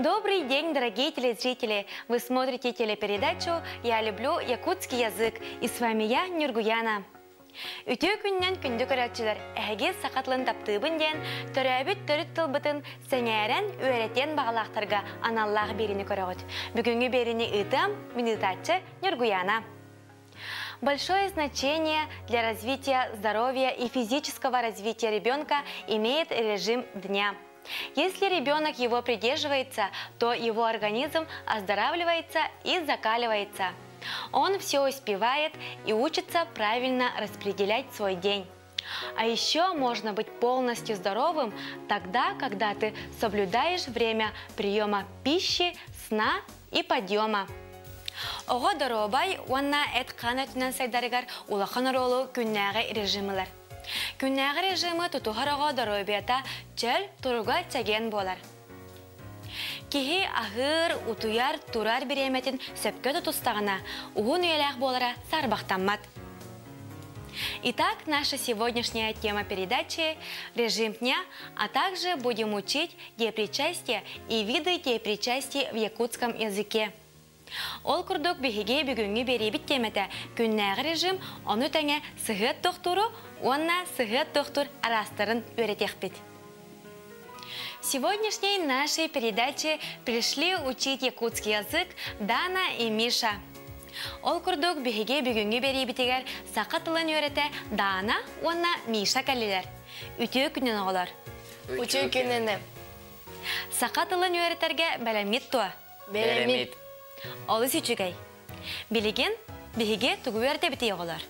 Добрый день, дорогие телезрители! Вы смотрите телепередачу «Я люблю якутский язык» и с вами я, Нюргуяна. Үтө күннен күнді көрәтчілер әге сақатлын таптыбын ден, төрәбіт төріт тылбытын сәңәрен өретен бағалақтарға аналлағы беріні көрәғыт. Бүгінгі беріні ұтам, минутатчы Нюргуяна. Большое значение для развития здоровья и физического развития ребенка имеет режим дня. Если ребенок его придерживается, то его организм оздоравливается и закаливается. Он все успевает и учится правильно распределять свой день. А еще можно быть полностью здоровым тогда, когда ты соблюдаешь время приема пищи, сна и подъема. Ого доробай, уанна эт канатынан сайдарыгар улахан ролу күннәгы режимлар. Күннәгы режимы тутухар ого доробията чәл туруга тәген болар. Кихи ахыр утуяр турар биреметін сөпкө тутустағына уғын үйеләк болара сарбақтанмат. Итак, наша сегодняшняя тема передачи – режим дня, а также будем учить депричастие и виды депричастия в якутском языке. Ол күрдік бігіге бүгінгі беребіт теметі күннәғі режим, оны тәңе сығыт доқтуру, онна сығыт доқтур арастырын өретекпет. В сегодняшней нашей передаче пришли учить якутский язык Дана и Миша. Ол күрдік бігіге бүгінгі беребітігер сақатылын өрете Дана, онна Миша кәлілер. Үтіе күнен оғылар. Үтіе күнені. Сақатылын өретерге бәлемет туа. Бәлемет. Олы сүйчігай. Білеген бігіге түгі өрете біті оғылар.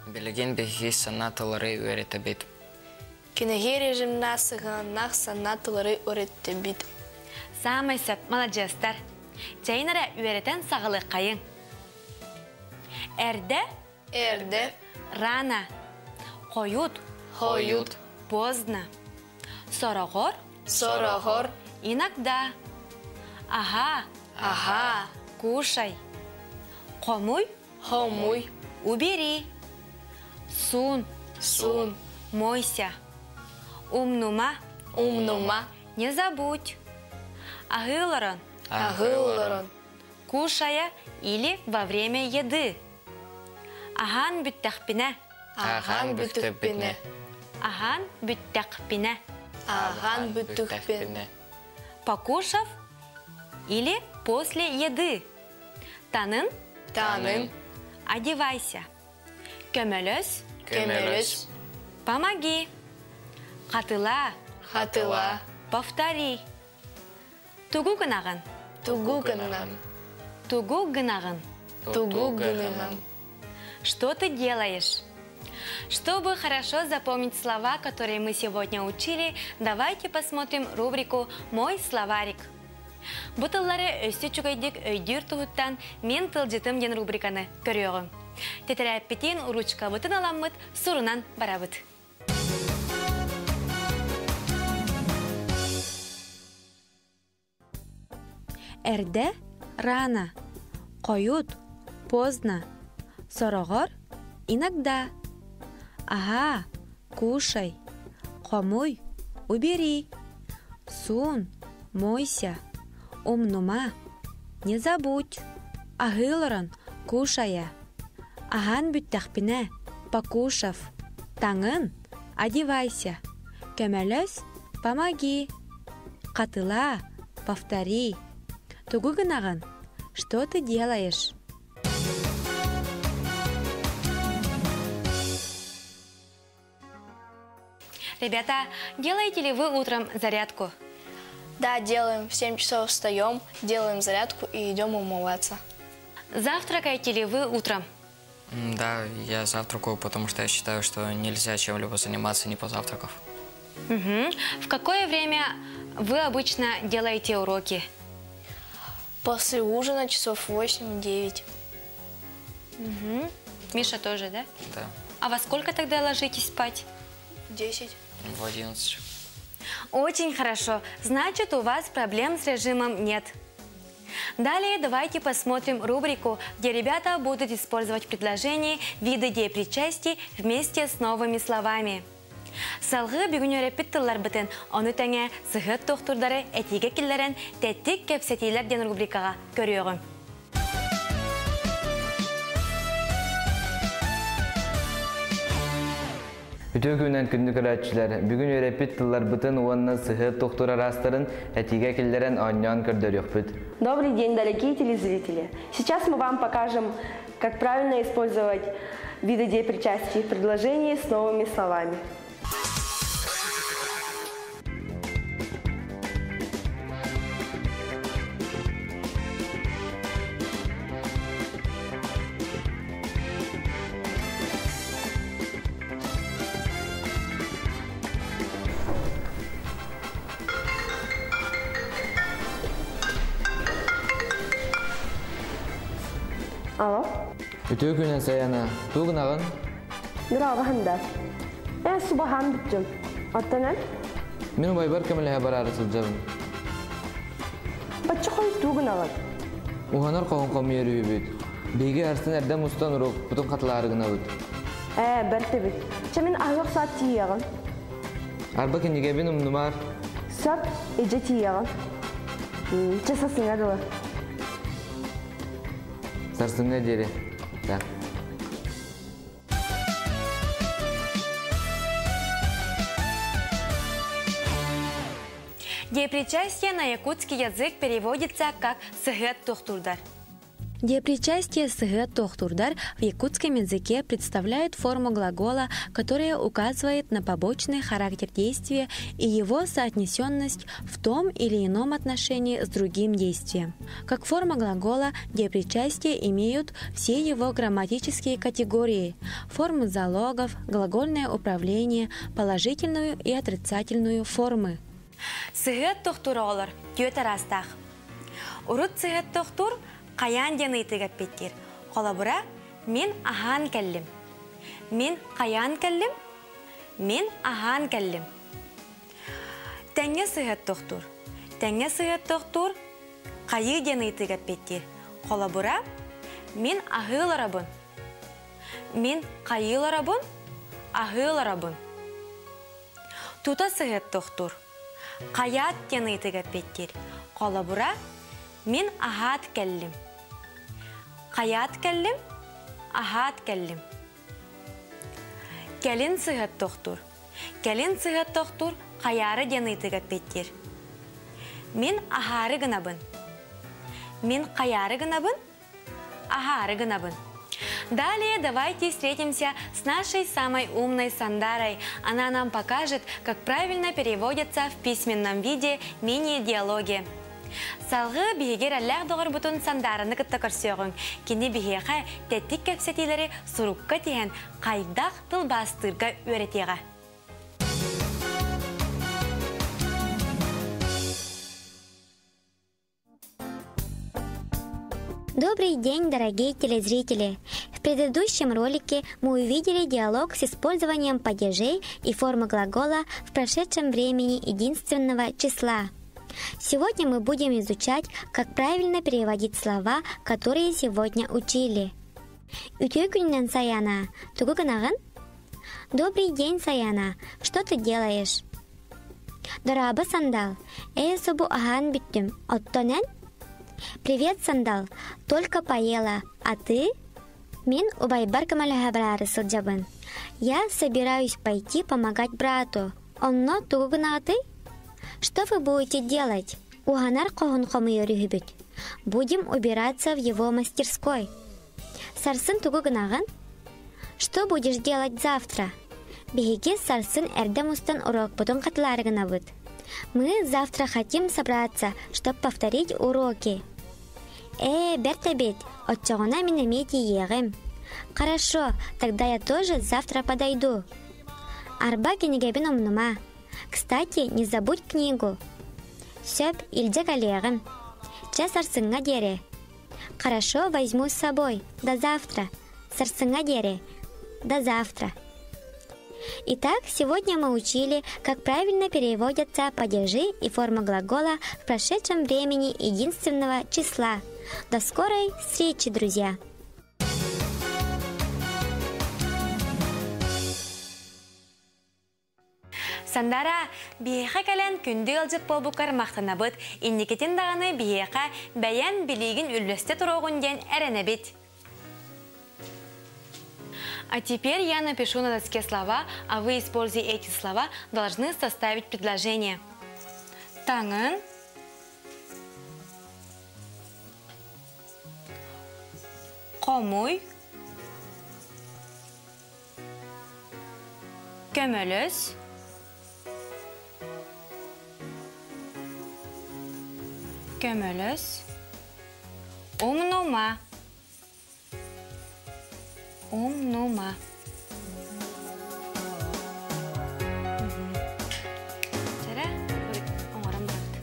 Білеген бігіге санатылары өрете бет. Күнеге режимна сығаннақ санатылары өрете бет. Самай сөп, молодежстар. Чайнара өретен сағылы қайын. Әрді? Әрді. Рана. Қойут. Қойут. Поздно. Сорағыр. Сорағыр. Иногда. Ага. Ага. Кушай. Қомуй. Хомуй. Убери. Сун. Сун. Мойся. Умнума. Умнума. Не забудь. Агыларан. Агыларан. Кушая или во время еды. Аган бүттәқпіне. Аган бүттәқпіне. Аган бүттәқпіне. Аган бүттәқпіне. Покушав или после еды. Танын. Танын. Одевайся. Көмөлөс. Көмөлөс. Помоги. Қатыла. Хатыла. Повтори. Тугу гынагын. Тугу гынагын. Тугу гынагын. Тугу гынагын. Что ты делаешь? Чтобы хорошо запомнить слова, которые мы сегодня учили, давайте посмотрим рубрику «Мой словарик». Бұтыллары өсті чүгайдік өйдір тұғыттан мен тылжытым ден рубриканы көріғым. Тетірәппетен ручка бұтын аламмыт, сұрынан барабыт. Әрді рано, қойут поздно, сорағыр иногда. Ага, кушай, қомуй, убери, сун, мойся, умнума, не забудь, агыларан, кушая, аган бүттәқпіне, покушав, таңын, одевайся, көмөлөс, помоги, қатыла, повтори, тугу гынагын, что ты делаешь? Ребята, делаете ли вы утром зарядку? Да, делаем. В 7 часов встаем, делаем зарядку и идем умываться. Завтракаете ли вы утром? Да, я завтракаю, потому что я считаю, что нельзя чем-либо заниматься не позавтракав. В какое время вы обычно делаете уроки? После ужина часов 8-9. Миша тоже, да? Да. А во сколько тогда ложитесь спать? 10. В 11. Очень хорошо. Значит, у вас проблем с режимом нет. Далее давайте посмотрим рубрику, где ребята будут использовать предложения виды депричастий вместе с новыми словами. Салғы бүгін өреппіт тыллар бітін, оны тәңе сығыт тоқтырдары әтеге келлерін тәттік кәпсетейлер ден рубрикаға көріоғын. Бүтін күннен күнді көрәтшілер, бүгін өреппіт тыллар бітін уанна сығыт тоқтыр арастырын әтеге келлерін аньян көрдер өкпіт. Добрый день, дорогие телезрители! Сейчас мы вам покажем, как правильно использовать виды деепричастия в предложении с новыми словами. Алло? Бүтін күннен саяна, туғын ағын? Bir ağahında. Subahan bütçüm. Attanın? Мен байбар көміліге бар арысыл жабын. Батчы қой туғын алын. Уғанар қоғын қомы ері өбет. Бейге әрсін әрден мұстан ұруқ, бұтын қатыларығына бұд. Бәрті бүт. Чамен ағық саат тиеғын. Арба кенеге бен ұмнымар. Сөп, ежі тиеғын. Часасын әділі. Сарсыңға дері. Да. Деепричастие на якутский язык переводится как «сығыт тоқтурдар». Деепричастие «сығыт тоқтурдар» в якутском языке представляет форму глагола, которая указывает на побочный характер действия и его соотнесенность в том или ином отношении с другим действием. Как форма глагола деепричастие имеют все его грамматические категории: формы залогов, глагольное управление, положительную и отрицательную формы. Сығыт тоқтур олар, түйет арастақ. Урут сығыт тоқтур қаян дені итігіп беттер. Қолабыра, мен ахан кәлім. Мен қаян кәлім, мен ахан кәлім. Тәңе сығыт тоқтур. Тәңе сығыт тоқтур қайы дені итігіп беттер. Қолабыра, мен ахыларабын. Мен қайыларабын, ахыларабын. Тута сығыт тоқтур. Қаят тені итігіп беттер. Қолабыра, мен ахат кәлім. Қаят кәлім, ахат кәлім. Кәлін сығыт тоқтур. Кәлін сығыт тоқтур қаяры тені итігіп беттер. Мен ахары гынабын. Мен қаяры гынабын, ахары гынабын. Далее давайте встретимся с нашей самой умной Сандарой. Она нам покажет, как правильно переводятся в письменном виде мини-диалоги. Салғы бігер әлләқ доғыр бұтын Сандарыны күтті көрсеуғын. Кені бігеға тәттік кәпсетелері сұрыққа теген қайдақ тыл бастырға өретеға. Добрый день, дорогие телезрители! В предыдущем ролике мы увидели диалог с использованием падежей и формы глагола в прошедшем времени единственного числа. Сегодня мы будем изучать, как правильно переводить слова, которые сегодня учили. Үтө күннен Саяна, тугу гынагын? Добрый день, Саяна, что ты делаешь? Дорабы Сандал, собу ахан биттім, оттонен? Привет, Сандал, только поела, а ты? Мин убайбар камаляха брары сылджабын. Я собираюсь пойти помогать брату. Онно тугу гынагы? Что вы будете делать? Уганар қоғын қомы өрігібіт. Будем убираться в его мастерской. Сарсын тугу гынагын? Что будешь делать завтра? Бегеге сарсын әрдемустан урок бұтын қатылары гынабыт. Мы завтра хотим собраться, чтобы повторить уроки. Бертебет, отчағына мен әмейті егім. Хорошо, тогда я тоже завтра подойду. Арба кенегебін омнума. Кстати, не забудь книгу. Сөп, илде коллегам. Час арсынға дере. Хорошо, возьму с собой. До завтра. Сарсынға дере. До завтра. Итак, сегодня мы учили, как правильно переводятся падежи и форма глагола в прошедшем времени единственного числа. До скорой встречи, друзья! Сандара, биеха кәлән күнді алжып болбукар мақтанабыт, инникетін дағаны биеха бәян билигин үллесте тұрғын ден әрәнәбет. А теперь я напишу на доске слова, а вы, используя эти слова, должны составить предложение. Таңын, қомуй, көмөлөс, умнума. Жара, оңарам барды.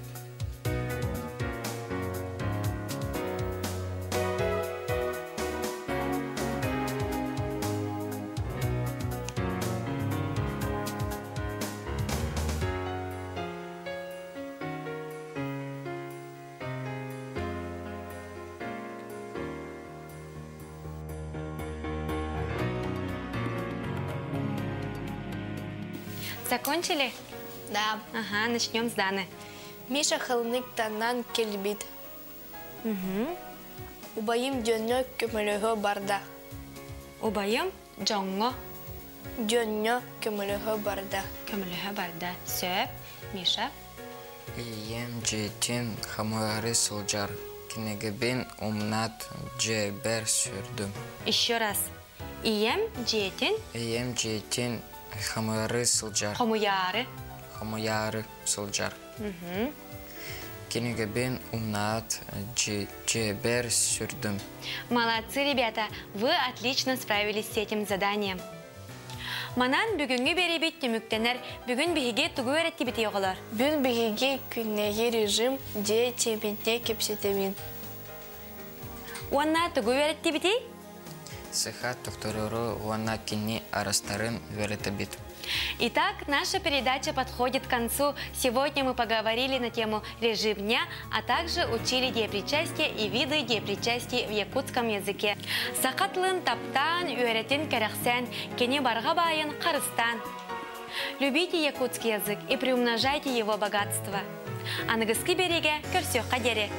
Закончили? Да. Ага, начнем с Даны. Миша хылнык танан келбит. Убайым дөньө көмөлөһө барда. Убайым жоңго Дөньө көмөлөһө барда. көмілігі барда. Сөп, Миша. Ием жетин хамуары сылжар. Кинегебен умнат жебер сүрдüm. Еще раз. Ием, жетин, Ием жетин хамуары сылжар. хомуяры. Хамуяры сылжар. Кинегебен умнат жебер сүрдüm. Молодцы, ребята! Вы отлично справились с этим заданием. Манан бүгүнгү беребит түмүктенер, бүгүн биһиге тугу эретти бити оголор. Бүн биһиге күннеги режим же тементне кепсетебин. Уанна тугу эретти бити? Сыхат доктору уанна кини арастарын веретебит. Итак, наша передача подходит к концу. Сегодня мы поговорили на тему режим дня, а также учили деепричастие и виды деепричастия в якутском языке. Сақатлын таптан, үйретін кәрәқсән, кене барға байын қарыстан. Любите якутский язык и приумножайте его богатство. Анығысқы береге көрсеқ қадері.